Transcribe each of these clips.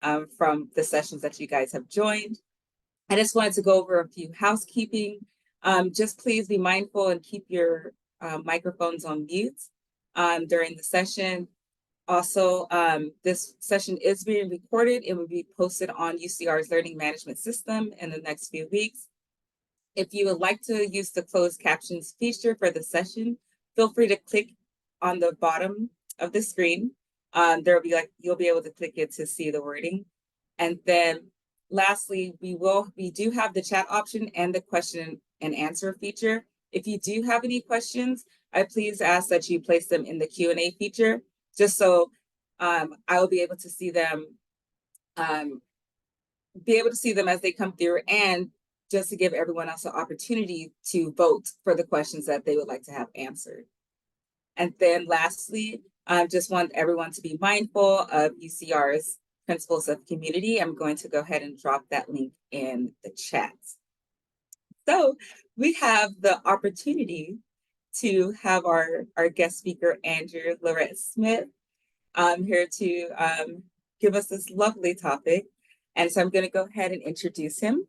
from the sessions that you guys have joined. I just wanted to go over a few housekeeping. Just please be mindful and keep your microphones on mute during the session. Also, this session is being recorded. It will be posted on UCR's learning management system in the next few weeks. If you would like to use the closed captions feature for the session, feel free to click on the bottom of the screen. There'll be you'll be able to click it to see the wording. And then lastly, we do have the chat option and the question and answer feature. If you do have any questions, I please ask that you place them in the Q&A feature, just so I will be able to see them, as they come through, and just to give everyone else an opportunity to vote for the questions that they would like to have answered. And then lastly, I just want everyone to be mindful of UCR's Principles of Community. I'm going to go ahead and drop that link in the chat. So we have the opportunity to have our guest speaker, Andrew Larratt-Smith, here to give us this lovely topic. And so I'm going to go ahead and introduce him.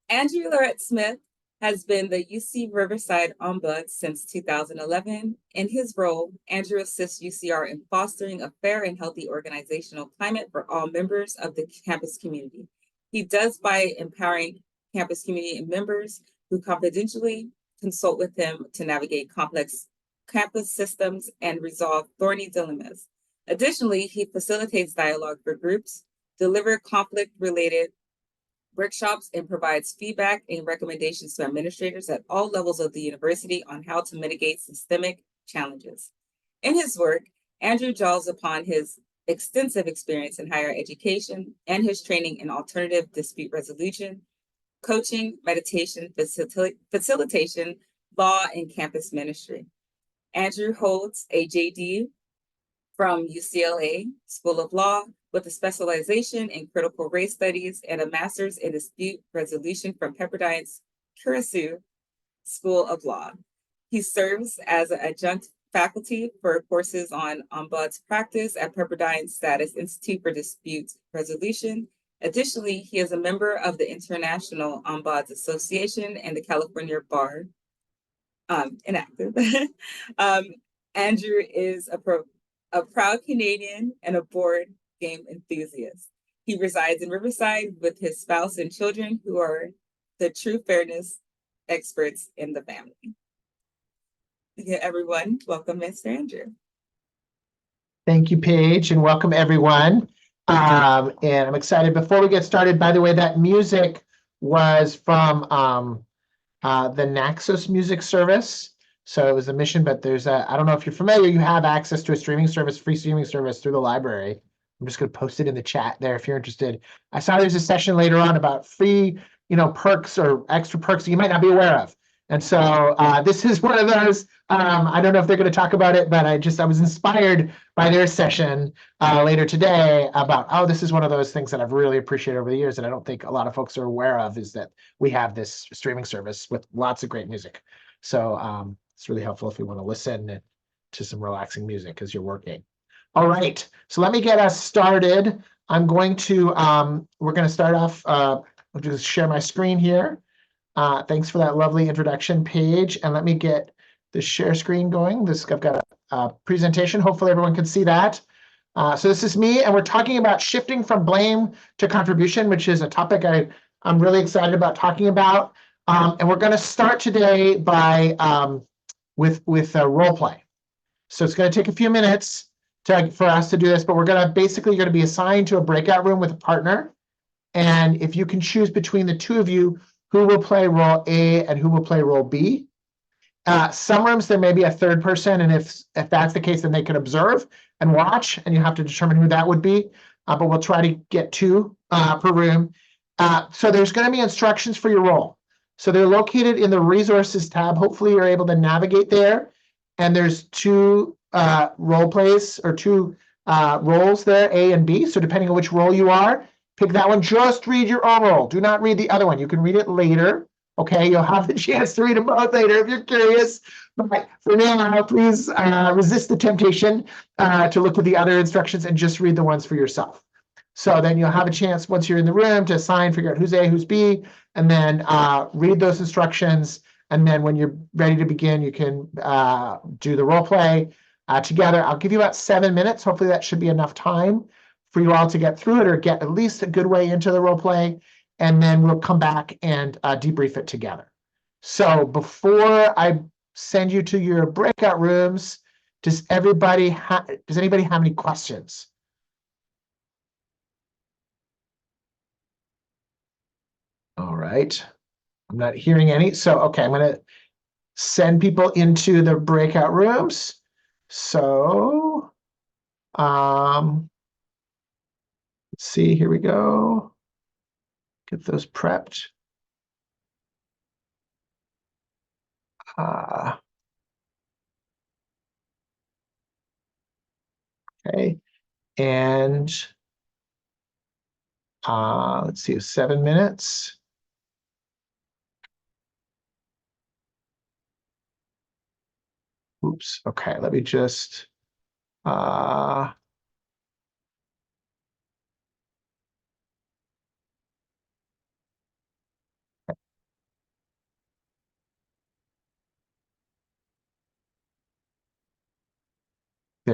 Andrew Larratt-Smith has been the UC Riverside Ombudsman since 2011. In his role, Andrew assists UCR in fostering a fair and healthy organizational climate for all members of the campus community. He does by empowering campus community members who confidentially consult with him to navigate complex campus systems and resolve thorny dilemmas. Additionally, he facilitates dialogue for groups, delivers conflict-related workshops, and provides feedback and recommendations to administrators at all levels of the university on how to mitigate systemic challenges. In his work, Andrew draws upon his extensive experience in higher education and his training in alternative dispute resolution, coaching, meditation, facilitation, law, and campus ministry. Andrew holds a JD from UCLA School of Law with a specialization in critical race studies and a master's in dispute resolution from Pepperdine's Curacao School of Law. He serves as an adjunct faculty for courses on ombuds practice at Pepperdine's Status Institute for Dispute Resolution. Additionally, he is a member of the International Ombuds Association and the California Bar, inactive. Andrew is a proud Canadian and a board game enthusiast. He resides in Riverside with his spouse and children, who are the true fairness experts in the family. Okay, everyone, welcome, Mr. Andrew. Thank you, Paige, and welcome everyone. And I'm excited. Before we get started, by the way, that music was from the Naxos music service. So it was a mission, but there's I don't know if you're familiar, you have access to a streaming service, free streaming service through the library. I'm just going to post it in the chat there if you're interested. I saw there's a session later on about free, perks or extra perks that you might not be aware of. And so this is one of those. I don't know if they're going to talk about it, but I was inspired by their session later today about, this is one of those things that I've really appreciated over the years that I don't think a lot of folks are aware of, is that we have this streaming service with lots of great music. So it's really helpful if you want to listen to some relaxing music as you're working. All right, so let me get us started. I'm going to, we're going to start off, I'll just share my screen here. Thanks for that lovely introduction, Paige. And let me get the share screen going. I've got a presentation. Hopefully everyone can see that. So this is me, and we're talking about shifting from blame to contribution, which is a topic I'm really excited about talking about. And we're going to start today by with a role play. So it's going to take a few minutes for us to do this, but we're going to be assigned to a breakout room with a partner. And if you can choose between the two of you who will play role A and who will play role B. Some rooms there may be a third person, and if that's the case, then they can observe and watch, and you have to determine who that would be. But we'll try to get two per room. So there's going to be instructions for your role. So they're located in the resources tab. Hopefully you're able to navigate there. And there's two role plays or two roles there, A and B. So depending on which role you are, pick that one. Just read your own role. Do not read the other one. You can read it later. Okay, you'll have the chance to read them both later if you're curious. But for now, please resist the temptation to look at the other instructions and just read the ones for yourself. So then you'll have a chance, once you're in the room, to assign, figure out who's A, who's B, and then read those instructions. And then when you're ready to begin, you can do the role play together. I'll give you about 7 minutes. Hopefully that should be enough time for you all to get through it or get at least a good way into the role play. And then we'll come back and debrief it together. So before I send you to your breakout rooms, does anybody have any questions? All right. I'm not hearing any. So, okay, I'm going to send people into the breakout rooms. So, let's see, here we go. Get those prepped. Okay, and let's see, 7 minutes. Oops, okay, let me just, there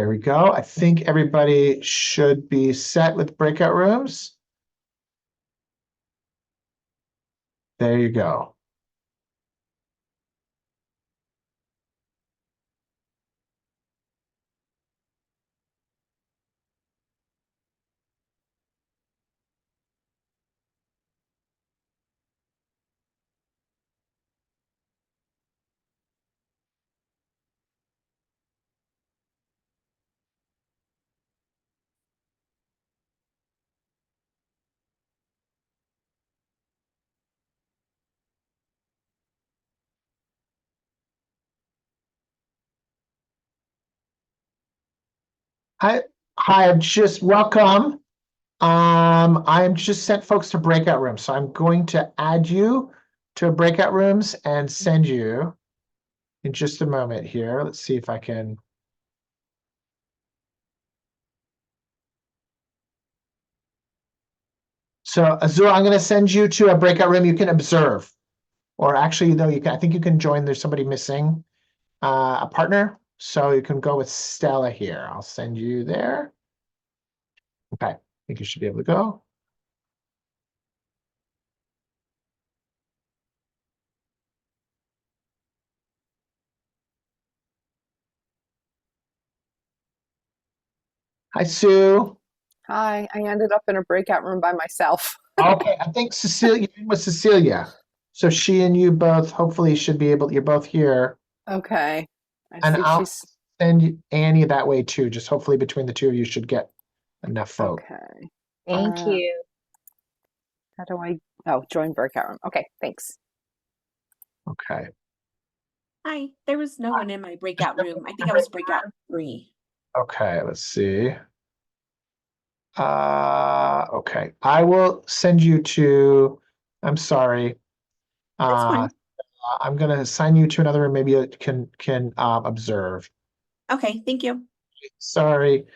we go. I think everybody should be set with breakout rooms. There you go. Hi, I'm just welcome. I'm just sent folks to breakout rooms, so I'm going to add you to breakout rooms and send you in just a moment here. Let's see if I can. So Azul, I'm going to send you to a breakout room you can observe, or actually, though, you can. I think you can join. There's somebody missing, a partner, so you can go with Stella here. I'll send you there. Okay, I think you should be able to go. Hi, Sue. Hi, I ended up in a breakout room by myself. Okay, I think Cecilia was Cecilia. So she and you both hopefully should be able, you're both here. Okay. I And see I'll she's send Annie that way too. Just hopefully between the two of you should get enough folk. okay. Thank you. How do I join breakout room? Okay, thanks. Okay. Hi, there was no one in my breakout room. I think I was breakout 3. Okay, let's see. Okay. I will send you to, I'm sorry. That's fine. I'm gonna assign you to another room. Maybe you can observe. Okay, thank you. Sorry.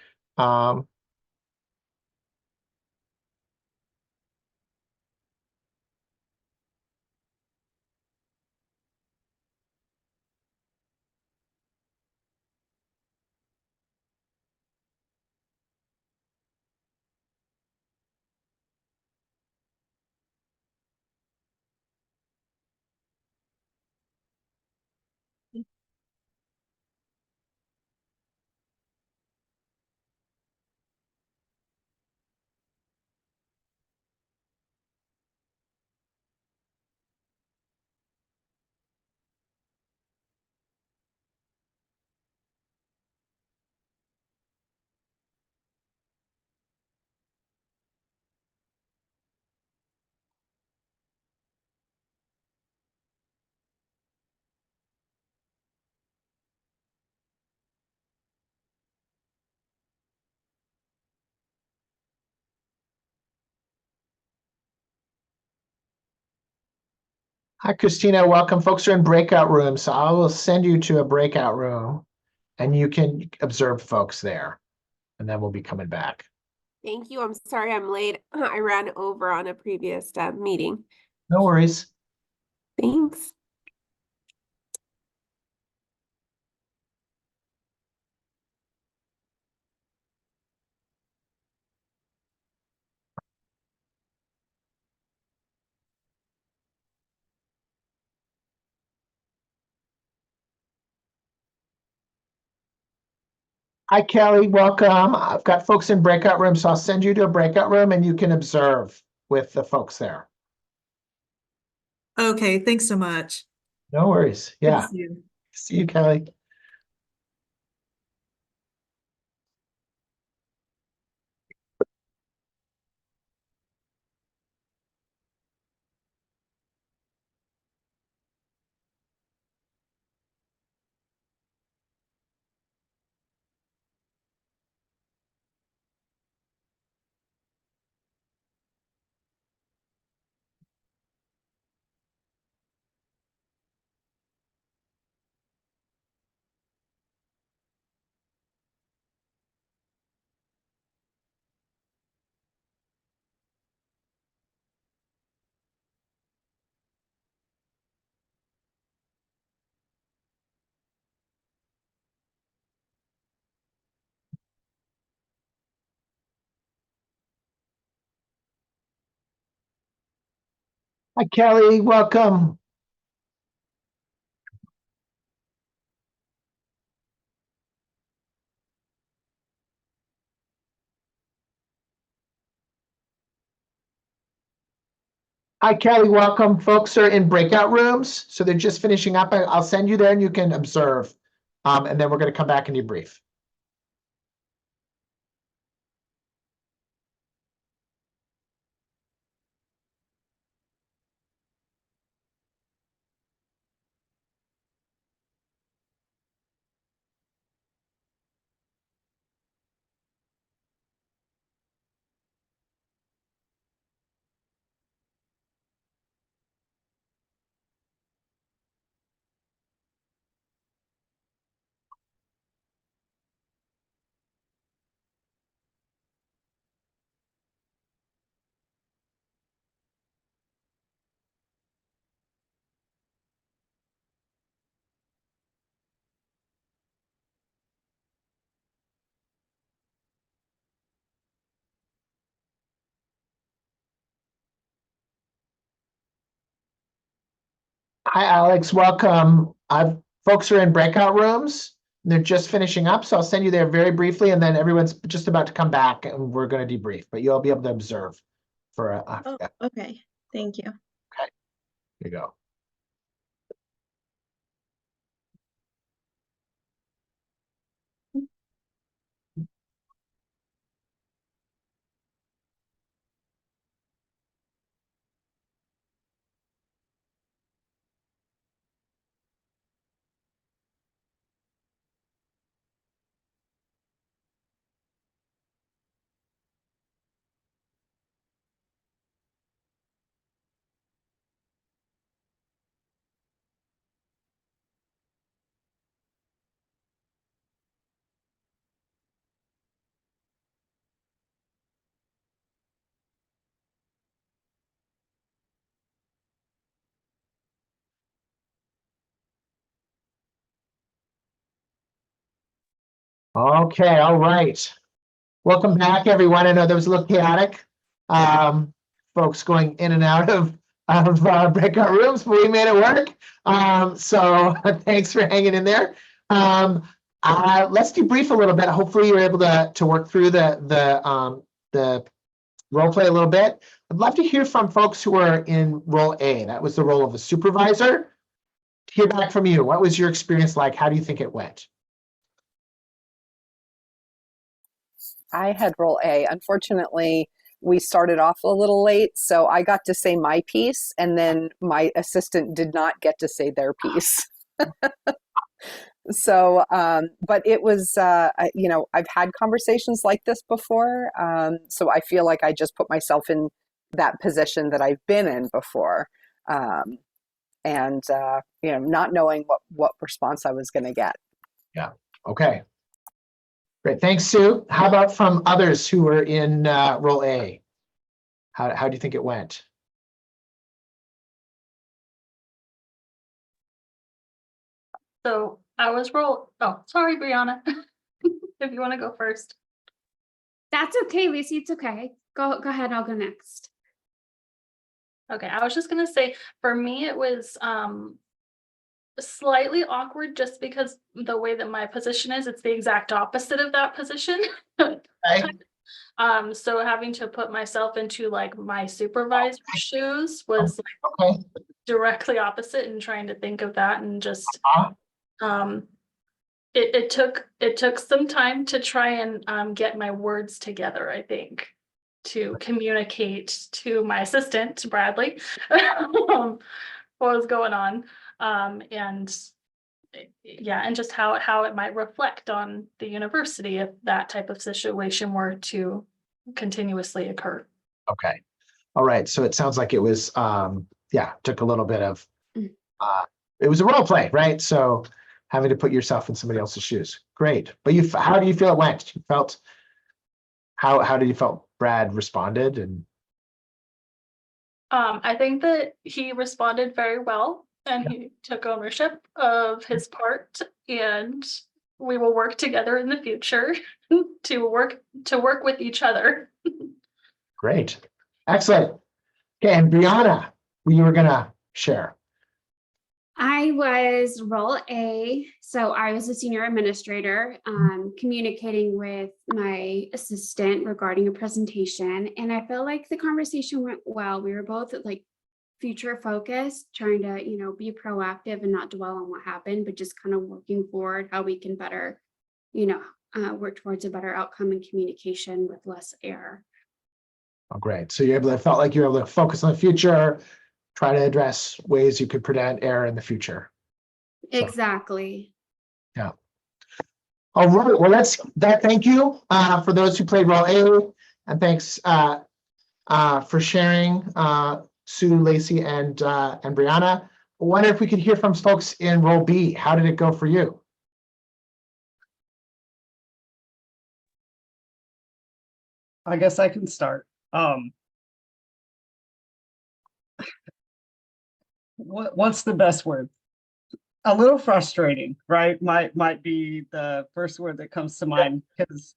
Hi, Christina. Welcome. Folks are in breakout rooms, so I will send you to a breakout room and you can observe folks there, and then we'll be coming back. Thank you. I'm sorry I'm late. I ran over on a previous meeting. No worries. Thanks. Hi, Kelly. Welcome. I've got folks in breakout rooms, so I'll send you to a breakout room and you can observe with the folks there. Okay, thanks so much. No worries. Good to Yeah. see you. See you, Kelly. Hi, Kelly. Welcome. Hi, Kelly. Welcome. Folks are in breakout rooms, so they're just finishing up. I'll send you there and you can observe. And then we're going to come back and debrief. Hi, Alex. Welcome. Folks are in breakout rooms. They're just finishing up, so I'll send you there very briefly, and then everyone's just about to come back, and we're going to debrief. But you'll be able to observe for Oh, okay. Thank you. Here you go. Okay, all right. Welcome back, everyone. I know that was a little chaotic. Folks going in and out of breakout rooms, but we made it work. So thanks for hanging in there. Let's debrief a little bit. Hopefully, you're able to work through the role play a little bit. I'd love to hear from folks who are in role A. That was the role of the supervisor. Hear back from you. What was your experience like? How do you think it went? I had role A. Unfortunately, we started off a little late, so I got to say my piece, and then my assistant did not get to say their piece. So, but it was, I've had conversations like this before, so I feel like I just put myself in that position that I've been in before, and not knowing what response I was going to get. Yeah. Okay. Great, thanks, Sue. How about from others who were in role A? How do you think it went? So I was oh, sorry, Brianna, if you want to go first. That's okay, Lucy. It's okay. Go ahead. I'll go next. Okay, I was just gonna say, for me, it was slightly awkward just because the way that my position is, it's the exact opposite of that position. Okay. So having to put myself into like my supervisor's shoes was like Okay. directly opposite, and trying to think of that, and just Uh-huh. it took some time to try and get my words together, I think, to communicate to my assistant, Bradley, what was going on. And yeah, and just how it might reflect on the university if that type of situation were to continuously occur. Okay. All right. So it sounds like it was, yeah, took a little bit of, it was a role play, right? So having to put yourself in somebody else's shoes. Great. But how do you feel it went? You felt, how did you felt Brad responded? And I think that he responded very well, and he took ownership of his part, and we will work together in the future to work with each other. great. Excellent. Okay. And Brianna, you were gonna share. I was role A, so I was a senior administrator, communicating with my assistant regarding a presentation, and I felt like the conversation went well. We were both like future focused, trying to, be proactive and not dwell on what happened, but just kind of working forward how we can better, work towards a better outcome and communication with less error. Oh, great. So felt like you were able to focus on the future, try to address ways you could prevent error in the future. So, Exactly. yeah. All right. Well, thank you for those who played role A, and thanks for sharing, Sue, Lacey, and Brianna. I wonder if we could hear from folks in role B. How did it go for you? I guess I can start. What's the best word? A little frustrating, right? Might be the first word that comes to mind, because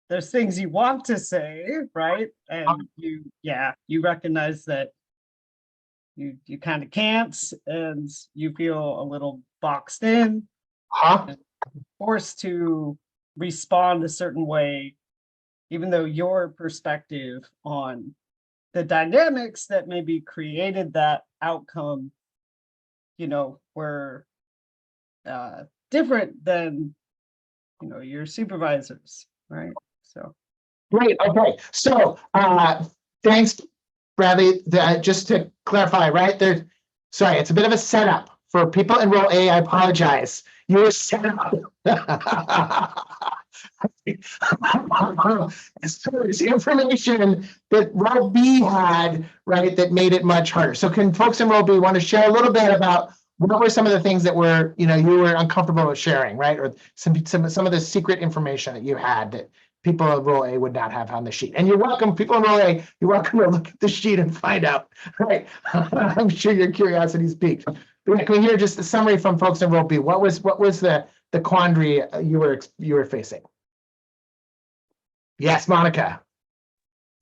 there's things you want to say, right? And you recognize that you kind of can't, and you feel a little boxed in, forced to respond a certain way, even though your perspective on the dynamics that maybe created that outcome, were different than, your supervisors, right? So. Great. Okay. So thanks, Bradley. Just to clarify, right there. Sorry, it's a bit of a setup for people in role A. I apologize. You were set up. So there's information that role B had, right, that made it much harder. So can folks in role B want to share a little bit about what were some of the things that were, you were uncomfortable with sharing, right? Or some of the secret information that you had that people in role A would not have on the sheet. And you're welcome, people in role A, you're welcome to look at the sheet and find out, right? I'm sure your curiosity is piqued. Can we hear just a summary from folks in role B? What was the quandary you were facing? Yes, Monica.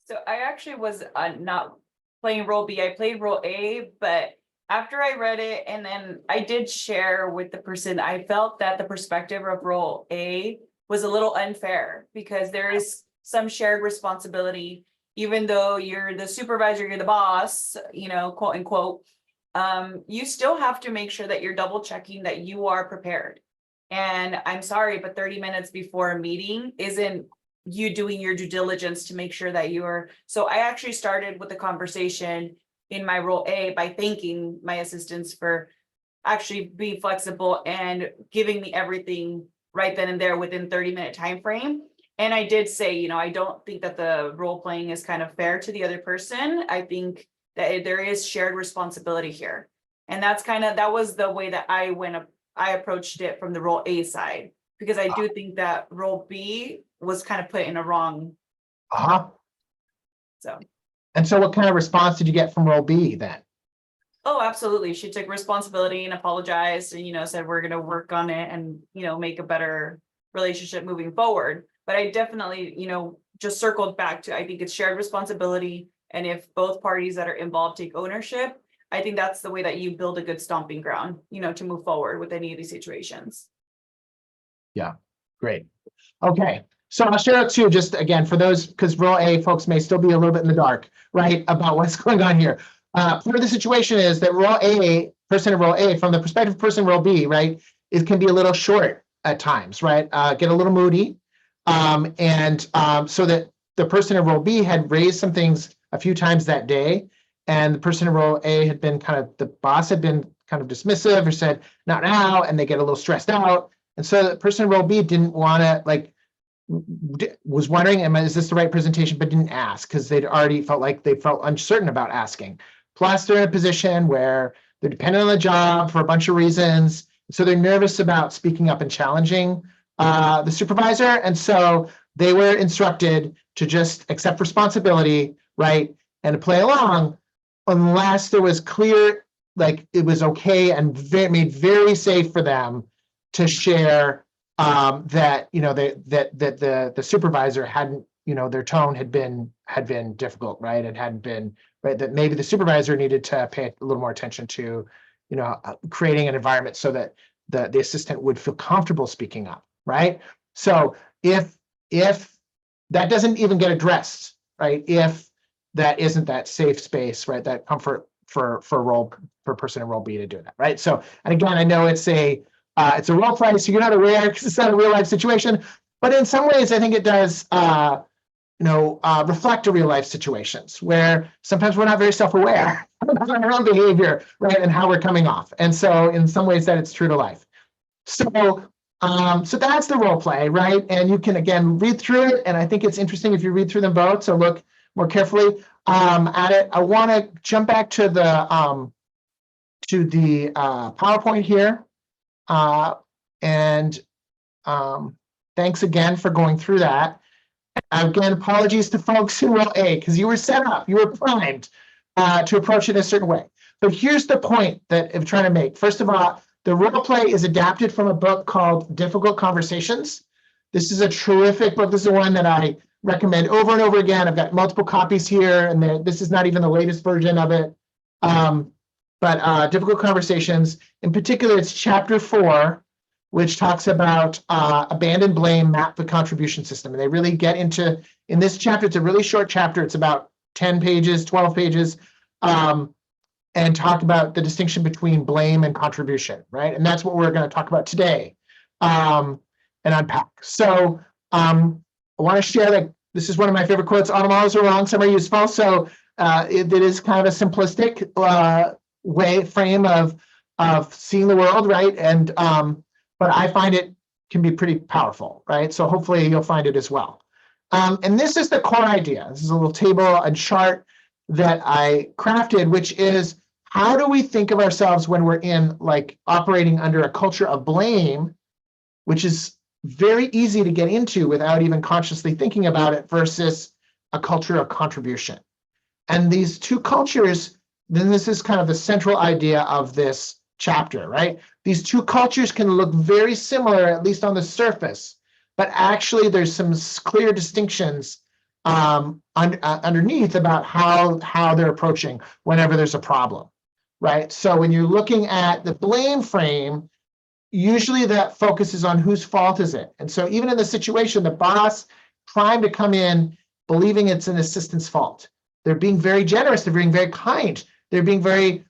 So I actually was not playing role B. I played role A, but after I read it, and then I did share with the person, I felt that the perspective of role A was a little unfair, because there is some shared responsibility, even though you're the supervisor, you're the boss, quote unquote. You still have to make sure that you're double checking that you are prepared. And I'm sorry, but 30 minutes before a meeting isn't you doing your due diligence to make sure that you're. So I actually started with the conversation in my role A by thanking my assistants for actually being flexible and giving me everything right then and there within 30-minute time frame. And I did say, I don't think that the role playing is kind of fair to the other person. I think that there is shared responsibility here. And that was the way that I approached it from the role A side. because I do think that role B was kind of put in a wrong, Uh-huh. so. And so what kind of response did you get from role B then? Oh, absolutely. She took responsibility and apologized and, said, we're going to work on it and, make a better relationship moving forward. But I definitely, just circled back to, I think it's shared responsibility. And if both parties that are involved take ownership, I think that's the way that you build a good stomping ground, to move forward with any of these situations. Yeah, great. Okay, so I'll share it too, just again, for those, because role A folks may still be a little bit in the dark, right, about what's going on here. Part of the situation is that role A, person in role A, from the perspective of person in role B, right, it can be a little short at times, right, get a little moody. So that the person in role B had raised some things a few times that day, and the person in role A had been the boss had been kind of dismissive or said, not now, and they get a little stressed out. And so the person in role B didn't want to, was wondering, is this the right presentation, but didn't ask because they'd already felt uncertain about asking. Plus, they're in a position where they're dependent on the job for a bunch of reasons. So they're nervous about speaking up and challenging the supervisor. And so they were instructed to just accept responsibility, right, and to play along unless there was clear, it was okay and made very safe for them to share that the supervisor hadn't, their tone had been difficult, right? It hadn't been right, that maybe the supervisor needed to pay a little more attention to, creating an environment so that the assistant would feel comfortable speaking up, right? So if that doesn't even get addressed, right? If that isn't that safe space, right? That comfort for person in role B to do that, right? So, and again, I know it's a role play, so you're not aware because it's not a real life situation, but in some ways, I think it does, reflect a real life situations where sometimes we're not very self-aware about our own behavior, right, and how we're coming off. And so, in some ways, that it's true to life. So, so that's the role play, right? And you can again read through it, and I think it's interesting if you read through them both. So look more carefully at it. I want to jump back to the PowerPoint here. Thanks again for going through that. Again, apologies to folks who wrote A, because you were set up, you were primed to approach it a certain way. But here's the point that I'm trying to make. First of all, the role play is adapted from a book called Difficult Conversations. This is a terrific book. This is the one that I recommend over and over again. I've got multiple copies here, and this is not even the latest version of it. But Difficult Conversations, in particular, it's chapter 4, which talks about abandon, blame, map the contribution system. And they really get into, in this chapter, it's a really short chapter. It's about 10 pages, 12 pages, and talk about the distinction between blame and contribution, right? And that's what we're going to talk about today and unpack. So I want to share that this is one of my favorite quotes. All models are wrong, some are useful. So it is kind of a simplistic frame of seeing the world, right? And but I find it can be pretty powerful, right? So hopefully you'll find it as well. And this is the core idea. This is a little table and chart that I crafted, which is how do we think of ourselves when we're in operating under a culture of blame, which is very easy to get into without even consciously thinking about it, versus a culture of contribution. And these two cultures, then this is kind of the central idea of this chapter, right? These two cultures can look very similar, at least on the surface, but actually there's some clear distinctions underneath about how they're approaching whenever there's a problem, right? So when you're looking at the blame frame, usually that focuses on whose fault is it. And so even in the situation, the boss trying to come in believing it's an assistant's fault. They're being very generous, they're being very kind, they're being very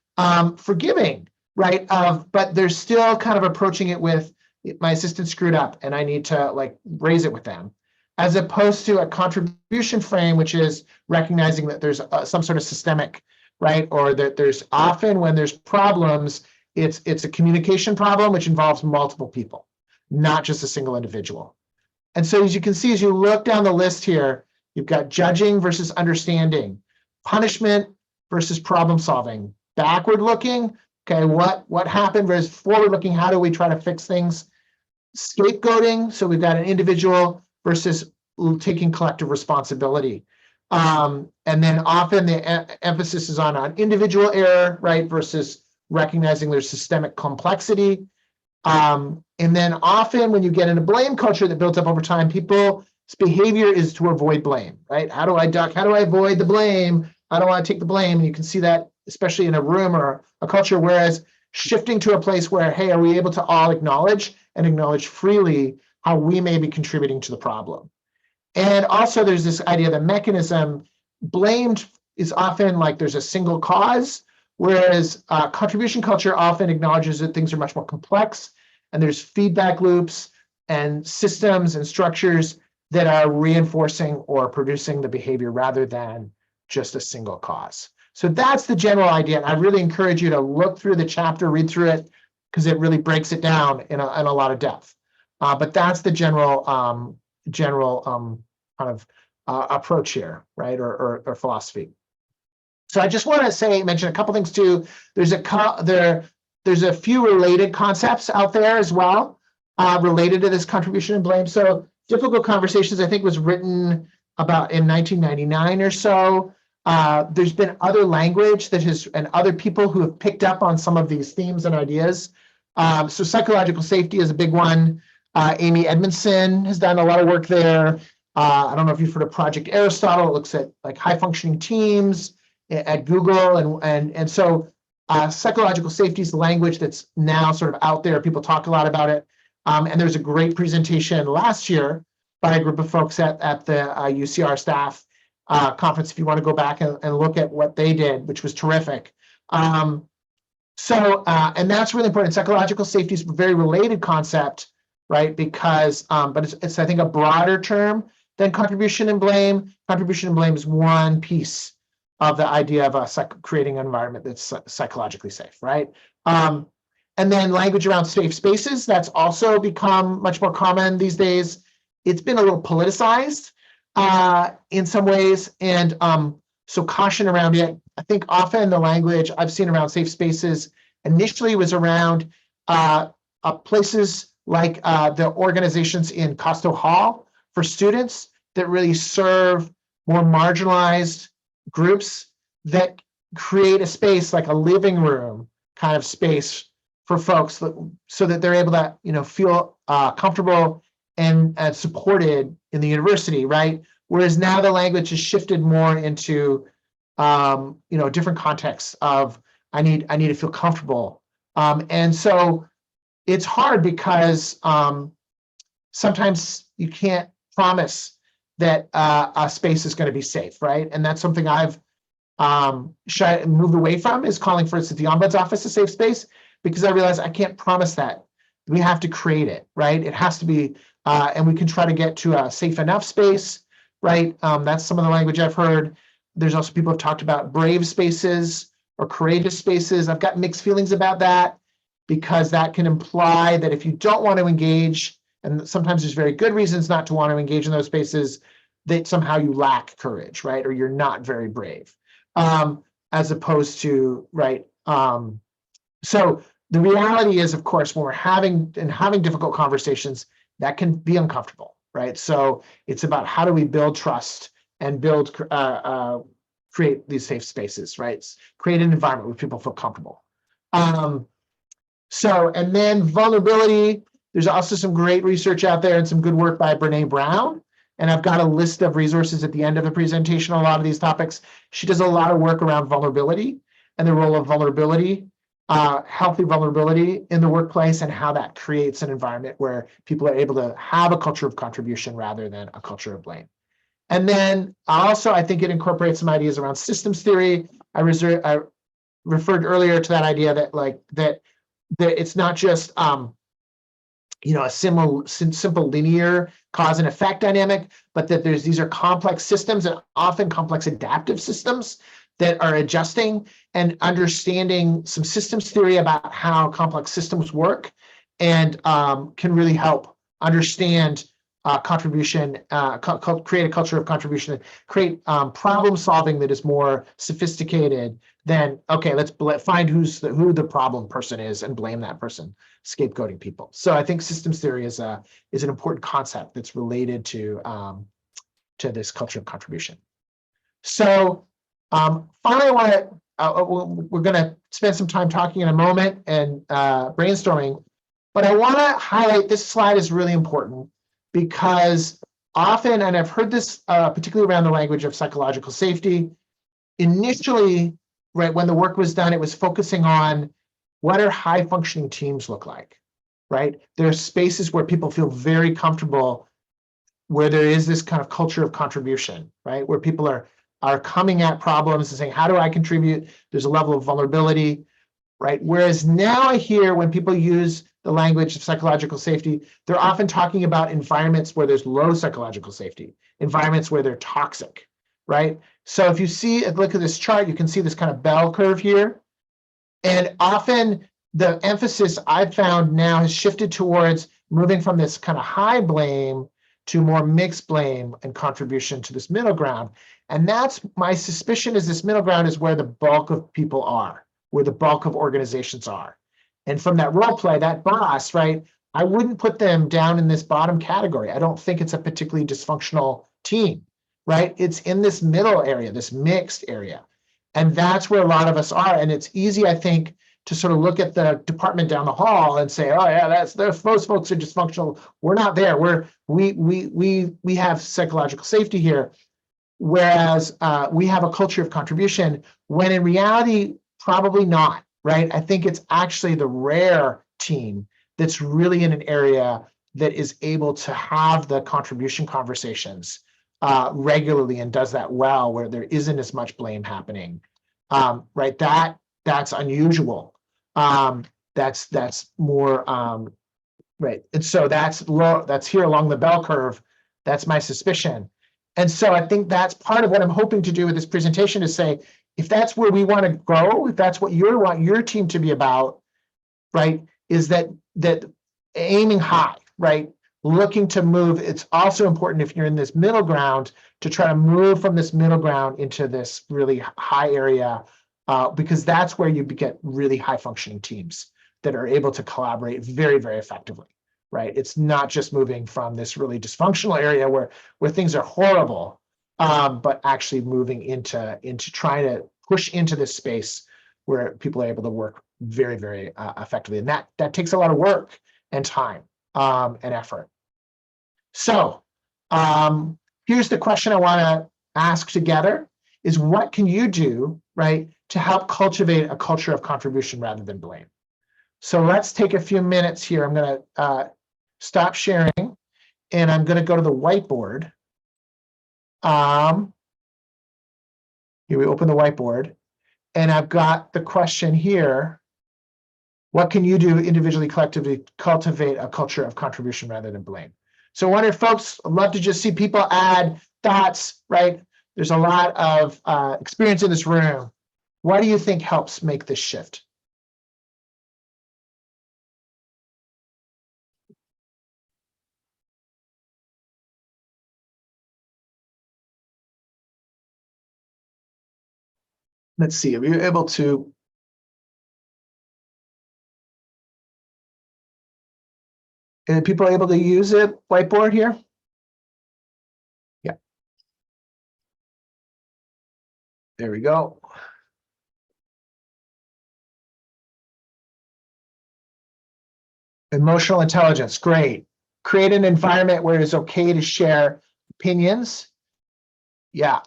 forgiving, right? But they're still kind of approaching it with, my assistant screwed up and I need to raise it with them, as opposed to a contribution frame, which is recognizing that there's some sort of systemic, right? Or that there's often when there's problems, it's a communication problem, which involves multiple people, not just a single individual. And so as you can see, as you look down the list here, you've got judging versus understanding, punishment versus problem solving, backward looking, okay, what happened versus forward looking, how do we try to fix things? scapegoating. So we've got an individual versus taking collective responsibility. And then often the emphasis is on individual error, right, versus recognizing there's systemic complexity. And then often when you get in a blame culture that builds up over time, people's behavior is to avoid blame, right? How do I duck? How do I avoid the blame? I don't want to take the blame. And you can see that especially in a room or a culture, whereas shifting to a place where, hey, are we able to all acknowledge and acknowledge freely how we may be contributing to the problem? And also there's this idea that mechanism blamed is often like there's a single cause, whereas contribution culture often acknowledges that things are much more complex and there's feedback loops and systems and structures that are reinforcing or producing the behavior rather than just a single cause. So that's the general idea. And I really encourage you to look through the chapter, read through it, because it really breaks it down in a lot of depth. But that's the general kind of approach here, right, or philosophy. So I just want to mention a couple things too. There's a few related concepts out there as well related to this contribution and blame. So Difficult Conversations, I think, was written about in 1999 or so. There's been other language and other people who have picked up on some of these themes and ideas. So psychological safety is a big one. Amy Edmondson has done a lot of work there. I don't know if you've heard of Project Aristotle. It looks at like high functioning teams at Google. And so psychological safety is the language that's now sort of out there. People talk a lot about it. And there's a great presentation last year by a group of folks at the UCR staff conference, if you want to go back and look at what they did, which was terrific. And that's really important. Psychological safety is a very related concept, right? Because, but it's I think, a broader term than contribution and blame. Contribution and blame is one piece of the idea of creating an environment that's psychologically safe, right? And then language around safe spaces, that's also become much more common these days. It's been a little politicized in some ways. And so caution around it. I think often the language I've seen around safe spaces initially was around places like the organizations in Costo Hall for students that really serve more marginalized groups that create a space like a living room kind of space for folks so that they're able to, feel comfortable and supported in the university, right? Whereas now the language has shifted more into, different contexts of I need to feel comfortable. And so it's hard because sometimes you can't promise that a space is going to be safe, right? And that's something I've moved away from, is calling, for instance, the Ombuds office a safe space, because I realize I can't promise that. We have to create it, right? It has to be, and we can try to get to a safe enough space, right? That's some of the language I've heard. There's also people have talked about brave spaces or courageous spaces. I've got mixed feelings about that, because that can imply that if you don't want to engage, and sometimes there's very good reasons not to want to engage in those spaces, that somehow you lack courage, right? Or you're not very brave, as opposed to, right? So the reality is, of course, when we're having difficult conversations, that can be uncomfortable, right? So it's about how do we build trust and create these safe spaces, right? Create an environment where people feel comfortable. And then vulnerability, there's also some great research out there and some good work by Brene Brown. And I've got a list of resources at the end of the presentation on a lot of these topics. She does a lot of work around vulnerability and the role of vulnerability, healthy vulnerability in the workplace, and how that creates an environment where people are able to have a culture of contribution rather than a culture of blame. And then also, I think it incorporates some ideas around systems theory. I referred earlier to that idea that it's not just a simple linear cause and effect dynamic, but that these are complex systems, and often complex adaptive systems that are adjusting, and understanding some systems theory about how complex systems work, and can really help understand contribution, create a culture of contribution, create problem solving that is more sophisticated, then okay, let's find who the problem person is and blame that person, scapegoating people. So I think systems theory is an important concept that's related to this culture of contribution. So finally, I want to we're going to spend some time talking in a moment and brainstorming, but I want to highlight this slide is really important because often, and I've heard this particularly around the language of psychological safety, initially, right, when the work was done, it was focusing on what are high functioning teams look like, right? There are spaces where people feel very comfortable, where there is this kind of culture of contribution, right? Where people are coming at problems and saying, how do I contribute? There's a level of vulnerability, right? Whereas now I hear when people use the language of psychological safety, they're often talking about environments where there's low psychological safety, environments where they're toxic, right? So if you look at this chart, you can see this kind of bell curve here. And often the emphasis I've found now has shifted towards moving from this kind of high blame to more mixed blame and contribution to this middle ground. And that's my suspicion, is this middle ground is where the bulk of people are, where the bulk of organizations are. And from that role play, that boss, right, I wouldn't put them down in this bottom category. I don't think it's a particularly dysfunctional team, right? It's in this middle area, this mixed area. And that's where a lot of us are. And it's easy, I think, to sort of look at the department down the hall and say, oh yeah, those folks are dysfunctional. We're not there. We have psychological safety here. Whereas we have a culture of contribution, when in reality, probably not, right? I think it's actually the rare team that's really in an area that is able to have the contribution conversations regularly and does that well, where there isn't as much blame happening, right? That's unusual. That's more, right? And so that's here along the bell curve. That's my suspicion. And so I think that's part of what I'm hoping to do with this presentation, is say, if that's where we want to go, if that's what you want your team to be about, right, is that aiming high, right, looking to move. It's also important, if you're in this middle ground, to try to move from this middle ground into this really high area, because that's where you get really high functioning teams that are able to collaborate very, very effectively. Right, it's not just moving from this really dysfunctional area where things are horrible, but actually moving into trying to push into this space where people are able to work very, very effectively, and that takes a lot of work and time and effort. So here's the question I want to ask together: is what can you do, right, to help cultivate a culture of contribution rather than blame? So let's take a few minutes here. I'm going to stop sharing, and I'm going to go to the whiteboard. Here we open the whiteboard, and I've got the question here: what can you do individually, collectively, cultivate a culture of contribution rather than blame? So I wonder, folks, I'd love to just see people add thoughts, right? There's a lot of experience in this room. What do you think helps make this shift? Let's see, are you able to? Are people able to use a whiteboard here? Yeah. There we go. Emotional intelligence, great. Create an environment where it's okay to share opinions. Yeah.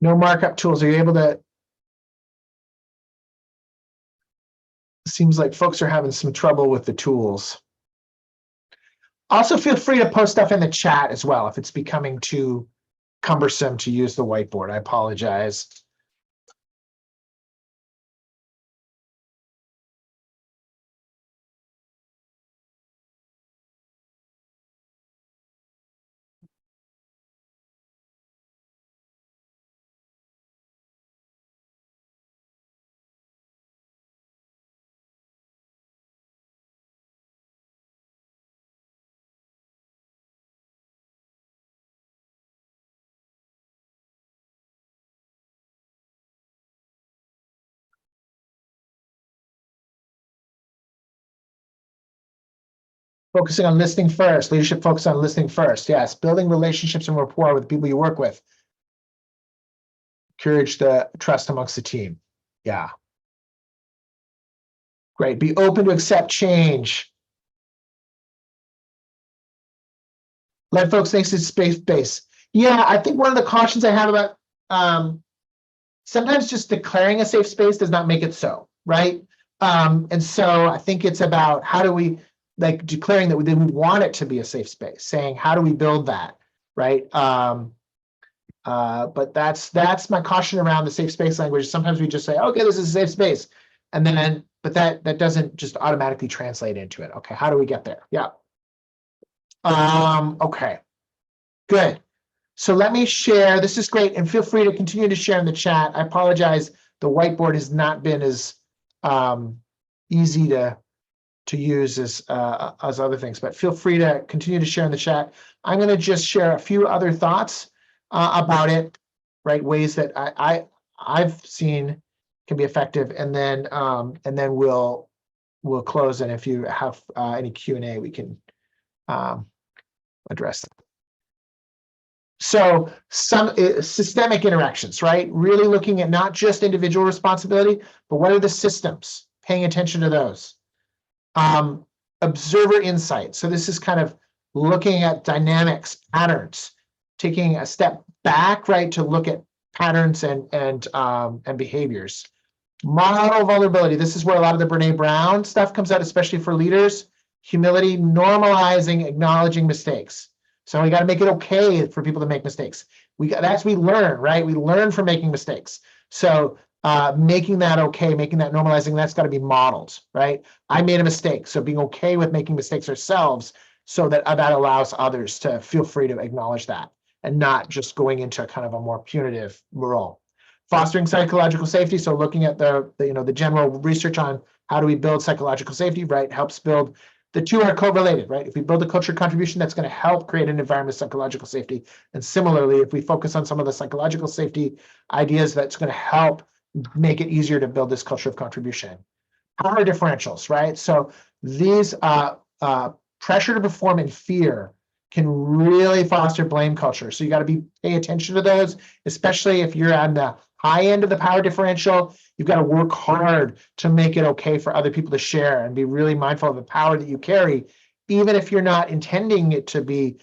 No markup tools. Are you able to? Seems like folks are having some trouble with the tools. Also, feel free to post stuff in the chat as well if it's becoming too cumbersome to use the whiteboard. I apologize. Focusing on listening first. Leadership focus on listening first. Yes. Building relationships and rapport with the people you work with. Encourage the trust amongst the team. Yeah. Great. Be open to accept change. Let folks think it's space. Yeah, I think one of the cautions I have about sometimes just declaring a safe space does not make it so, right? And so I think it's about how do we, like, declaring that we want it to be a safe space, saying how do we build that, right? But that's my caution around the safe space language. Sometimes we just say, okay, this is a safe space, and then but that doesn't just automatically translate into it. Okay, how do we get there? Yeah. Okay, good. So let me share. This is great, and feel free to continue to share in the chat. I apologize. The whiteboard has not been as easy to use as other things, but feel free to continue to share in the chat. I'm going to just share a few other thoughts about it, right? Ways that I've seen can be effective, and then we'll close. And if you have any Q&A, we can address them. So some systemic interactions, right? Really looking at not just individual responsibility, but what are the systems? Paying attention to those. Observer insight. So this is kind of looking at dynamics, patterns, taking a step back, right, to look at patterns and behaviors. Model vulnerability. This is where a lot of the Brene Brown stuff comes out, especially for leaders. Humility, normalizing, acknowledging mistakes. So we got to make it okay for people to make mistakes. We learn, right? We learn from making mistakes. So making that okay, making that normalizing, that's got to be modeled, right? I made a mistake. So being okay with making mistakes ourselves, so that allows others to feel free to acknowledge that and not just going into kind of a more punitive role. Fostering psychological safety. So looking at the general research on how do we build psychological safety, right? Helps build. The two are correlated, right? If we build a culture of contribution, that's going to help create an environment of psychological safety. And similarly, if we focus on some of the psychological safety ideas, that's going to help make it easier to build this culture of contribution. Power differentials, right? So these pressure to perform and fear can really foster blame culture. So you got to pay attention to those, especially if you're on the high end of the power differential. You've got to work hard to make it okay for other people to share and be really mindful of the power that you carry, even if you're not intending it to be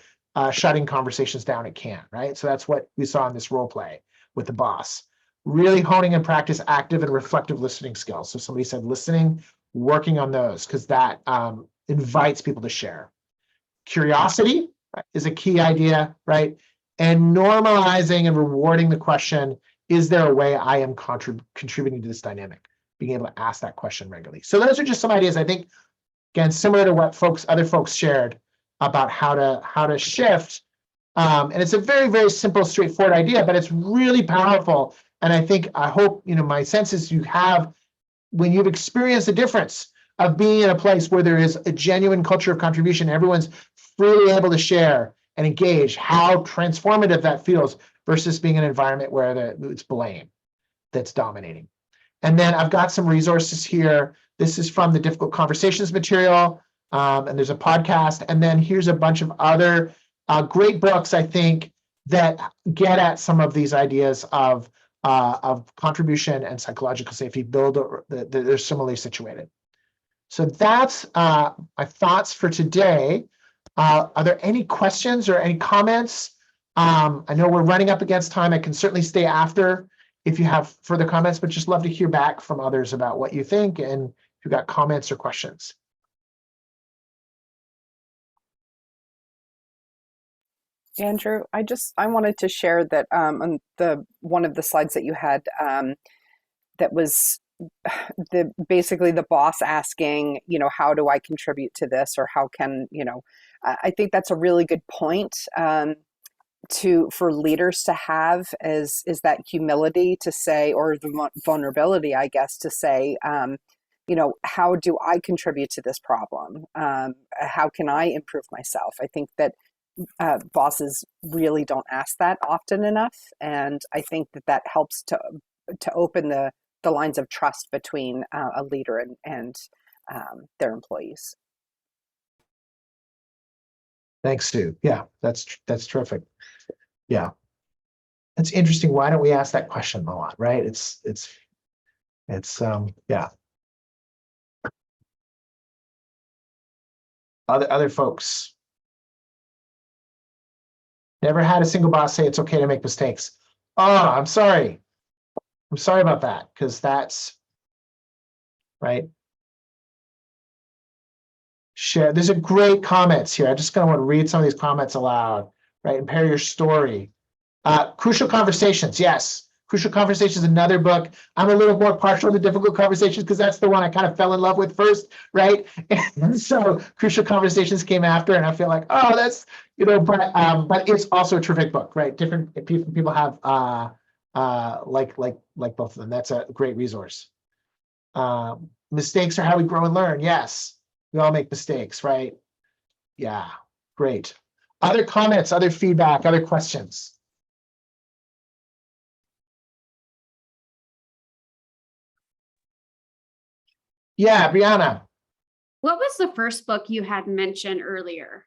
shutting conversations down. It can, right? So that's what we saw in this role play with the boss. Really honing and practice active and reflective listening skills. So somebody said listening, working on those, because that invites people to share. Curiosity is a key idea, right? And normalizing and rewarding the question, is there a way I am contributing to this dynamic? Being able to ask that question regularly. So those are just some ideas, I think, again, similar to what other folks shared about how to shift. And it's a very, very simple, straightforward idea, but it's really powerful. And I hope, my sense is when you've experienced the difference of being in a place where there is a genuine culture of contribution, everyone's freely able to share and engage, how transformative that feels versus being an environment where it's blame that's dominating. And then I've got some resources here. This is from the Difficult Conversations material, and there's a podcast. And then here's a bunch of other great books, I think, that get at some of these ideas of contribution and psychological safety. They're similarly situated. So that's my thoughts for today. Are there any questions or any comments? I know we're running up against time. I can certainly stay after if you have further comments, but just love to hear back from others about what you think and if you've got comments or questions. Andrew, I wanted to share that on one of the slides that you had that was basically the boss asking, how do I contribute to this, or how can, I think that's a really good point for leaders to have is that humility to say, or the vulnerability, I guess, to say, how do I contribute to this problem? How can I improve myself? I think that bosses really don't ask that often enough, and I think that helps to open the lines of trust between a leader and their employees. Thanks, Sue. Yeah, that's terrific. Yeah. That's interesting. Why don't we ask that question a lot, right? It's yeah. Other folks. Never had a single boss say it's okay to make mistakes. Oh, I'm sorry. I'm sorry about that, because that's right. Share. There's a great comments here. I just kind of want to read some of these comments aloud, right? Impair your story. Crucial Conversations. Yes. Crucial Conversations, another book. I'm a little more partial to Difficult Conversations because that's the one I kind of fell in love with first, right? And so Crucial Conversations came after, and I feel like, oh, that's, but it's also a terrific book, right? Different people have like both of them. That's a great resource. Mistakes are how we grow and learn. Yes, we all make mistakes, right? Yeah, great. Other comments, other feedback, other questions? Yeah, Brianna. What was the first book you had mentioned earlier?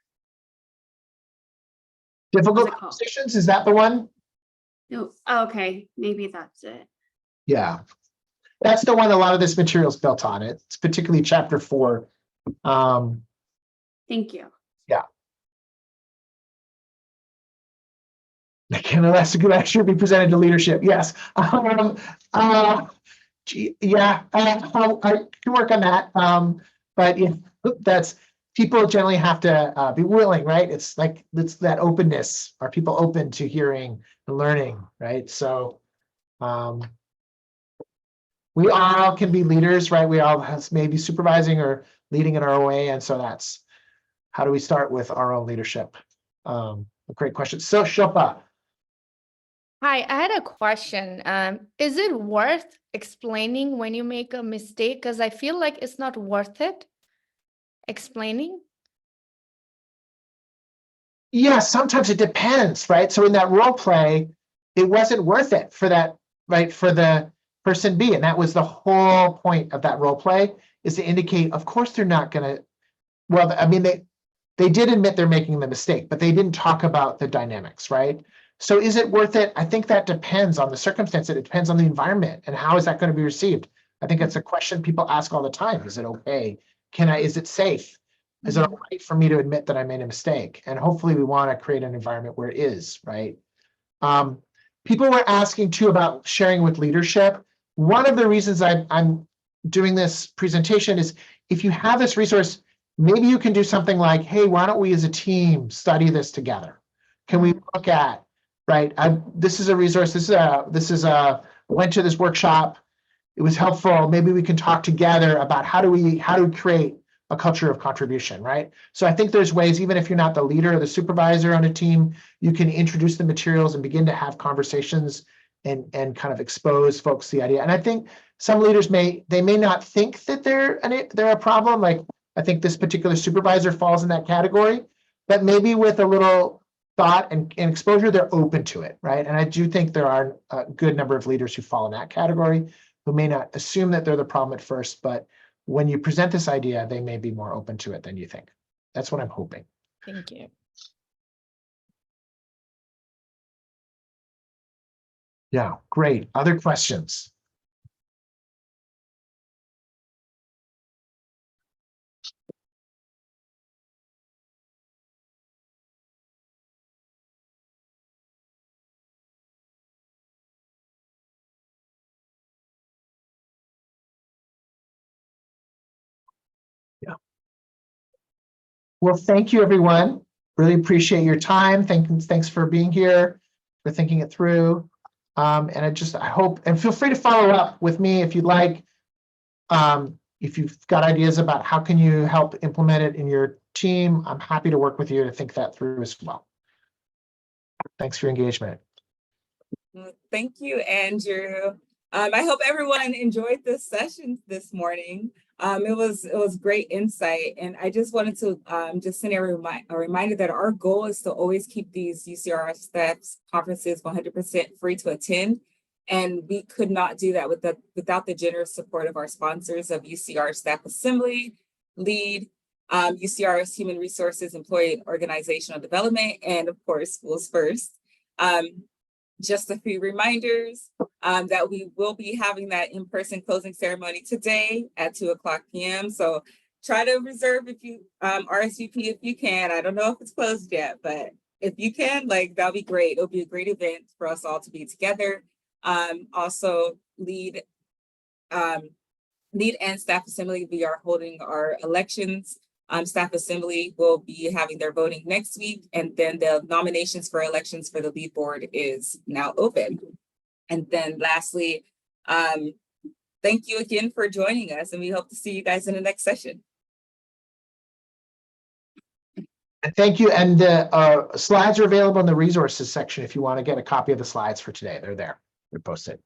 Difficult it called? Conversations, is that the one? No. Oh, okay, maybe that's it. Yeah, that's the one a lot of this material is built on. It's particularly chapter 4. Thank you. Yeah. Can elastic should be presented to leadership? Yes. Yeah, I can work on that. But yeah, that's people generally have to be willing, right? It's that openness. Are people open to hearing and learning, right? So we all can be leaders, right? We all have maybe supervising or leading in our own way. And so that's how do we start with our own leadership? A great question. So Shilpa. Hi, I had a question. Is it worth explaining when you make a mistake? Because I feel like it's not worth it explaining. Yeah, sometimes it depends, right? So in that role play, it wasn't worth it for that, right? For the person B. And that was the whole point of that role play, is to indicate, of course, they're not going to, well, I mean, they did admit they're making the mistake, but they didn't talk about the dynamics, right? So is it worth it? I think that depends on the circumstance. It depends on the environment and how is that going to be received? I think that's a question people ask all the time. Is it okay? Is it safe? Is it all right for me to admit that I made a mistake? And hopefully we want to create an environment where it is, right? People were asking too about sharing with leadership. One of the reasons I'm doing this presentation is if you have this resource, maybe you can do something like, hey, why don't we as a team study this together? Can we look at, right? This is a resource. Went to this workshop. It was helpful. Maybe we can talk together about how do we create a culture of contribution, right? So I think there's ways, even if you're not the leader or the supervisor on a team, you can introduce the materials and begin to have conversations and kind of expose folks to the idea. And I think some leaders may not think that they're a problem. Like I think this particular supervisor falls in that category, but maybe with a little thought and exposure, they're open to it, right? And I do think there are a good number of leaders who fall in that category who may not assume that they're the problem at first, but when you present this idea, they may be more open to it than you think. That's what I'm hoping. Thank you. Yeah, great. Other questions? Yeah. Well, thank you, everyone. Really appreciate your time. Thanks for being here, for thinking it through. And I hope, and feel free to follow up with me if you'd like. If you've got ideas about how can you help implement it in your team, I'm happy to work with you to think that through as well. Thanks for your engagement. Thank you, Andrew. I hope everyone enjoyed this session this morning. It was great insight, and I just wanted to just send a reminder that our goal is to always keep these UCR staff's conferences 100% free to attend, and we could not do that without the generous support of our sponsors of UCR Staff Assembly, LEAD, UCR's Human Resources, Employee Organizational Development, and of course, Schools First. Just a few reminders that we will be having that in-person closing ceremony today at 2:00 p.m. So try to reserve if you RSVP if you can. I don't know if it's closed yet, but if you can, like, that'll be great. It'll be a great event for us all to be together. Also, lead and staff assembly, we are holding our elections. Staff assembly will be having their voting next week, and then the nominations for elections for the lead board is now open. And then lastly, thank you again for joining us, and we hope to see you guys in the next session. Thank you. And the slides are available in the resources section if you want to get a copy of the slides for today. They're there. They're posted.